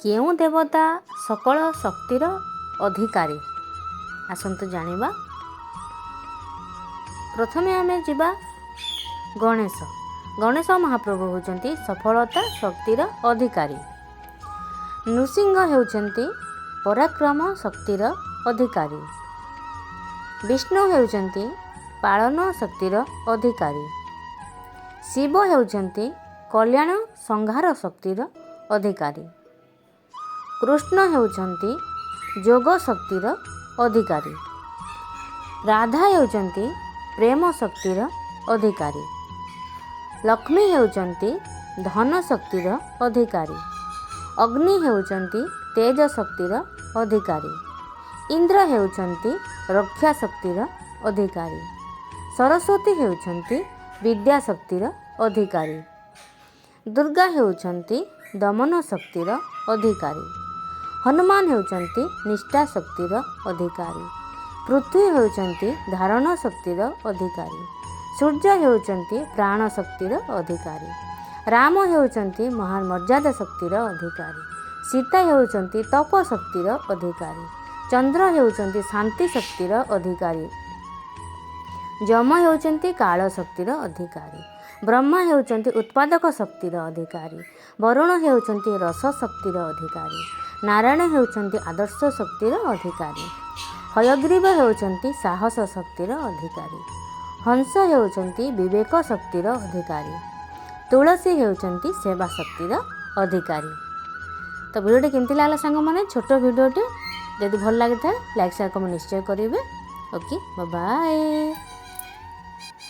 କେଉଁ ଦେବତା ସକଳ ଶକ୍ତିର ଅଧିକାରୀ? ଆସନ୍ତୁ ଜାଣିବା। ପ୍ରଥମେ ଆମେ ଯିବା ଗଣେଶ। ଗଣେଶ ମହାପ୍ରଭୁ ହେଉଛନ୍ତି ସଫଳତା ଶକ୍ତିର ଅଧିକାରୀ। ନୃସିଂହ ହେଉଛନ୍ତି ପରାକ୍ରମ ଶକ୍ତିର ଅଧିକାରୀ। ବିଷ୍ଣୁ ହେଉଛନ୍ତି ପାଳନ ଶକ୍ତିର ଅଧିକାରୀ। ଶିବ ହେଉଛନ୍ତି କଲ୍ୟାଣ ସଂହାର ଶକ୍ତିର ଅଧିକାରୀ। କୃଷ୍ଣ ହେଉଛନ୍ତି ଯୋଗ ଶକ୍ତିର ଅଧିକାରୀ। ରାଧା ହେଉଛନ୍ତି ପ୍ରେମ ଶକ୍ତିର ଅଧିକାରୀ। ଲକ୍ଷ୍ମୀ ହେଉଛନ୍ତି ଧନ ଶକ୍ତିର ଅଧିକାରୀ। ଅଗ୍ନି ହେଉଛନ୍ତି ତେଜ ଶକ୍ତିର ଅଧିକାରୀ। ଇନ୍ଦ୍ର ହେଉଛନ୍ତି ରକ୍ଷା ଶକ୍ତିର ଅଧିକାରୀ। ସରସ୍ୱତୀ ହେଉଛନ୍ତି ବିଦ୍ୟା ଶକ୍ତିର ଅଧିକାରୀ। ଦୁର୍ଗା ହେଉଛନ୍ତି ଦମନ ଶକ୍ତିର ଅଧିକାରୀ। ହନୁମାନ ହେଉଛନ୍ତି ନିଷ୍ଠା ଶକ୍ତିର ଅଧିକାରୀ। ପୃଥ୍ୱୀ ହେଉଛନ୍ତି ଧାରଣ ଶକ୍ତିର ଅଧିକାରୀ। ସୂର୍ଯ୍ୟ ହେଉଛନ୍ତି ପ୍ରାଣ ଶକ୍ତିର ଅଧିକାରୀ। ରାମ ହେଉଛନ୍ତି ମହାନ ମର୍ଯ୍ୟାଦା ଶକ୍ତିର ଅଧିକାରୀ। ସୀତା ହେଉଛନ୍ତି ତପ ଶକ୍ତିର ଅଧିକାରୀ। ଚନ୍ଦ୍ର ହେଉଛନ୍ତି ଶାନ୍ତି ଶକ୍ତିର ଅଧିକାରୀ। ଯମ ହେଉଛନ୍ତି କାଳ ଶକ୍ତିର ଅଧିକାରୀ। ବ୍ରହ୍ମା ହେଉଛନ୍ତି ଉତ୍ପାଦକ ଶକ୍ତିର ଅଧିକାରୀ। ବରୁଣ ହେଉଛନ୍ତି ରସ ଶକ୍ତିର ଅଧିକାରୀ। ନାରାୟଣ ହେଉଛନ୍ତି ଆଦର୍ଶ ଶକ୍ତିର ଅଧିକାରୀ। ହୟଗ୍ରୀବ ହେଉଛନ୍ତି ସାହସ ଶକ୍ତିର ଅଧିକାରୀ। ହଂସ ହେଉଛନ୍ତି ବିବେକ ଶକ୍ତିର ଅଧିକାରୀ। ତୁଳସୀ ହେଉଛନ୍ତି ସେବା ଶକ୍ତିର ଅଧିକାରୀ। ତ ଭିଡ଼ିଓଟି କେମିତି ଲାଗିଲା ସାଙ୍ଗମାନେ? ଛୋଟ ଭିଡ଼ିଓଟି। ଯଦି ଭଲ ଲାଗିଥାଏ ଲାଇକ୍ ସେୟାର କମେଣ୍ଟ ନିଶ୍ଚୟ କରିବେ। Okay, bye bye.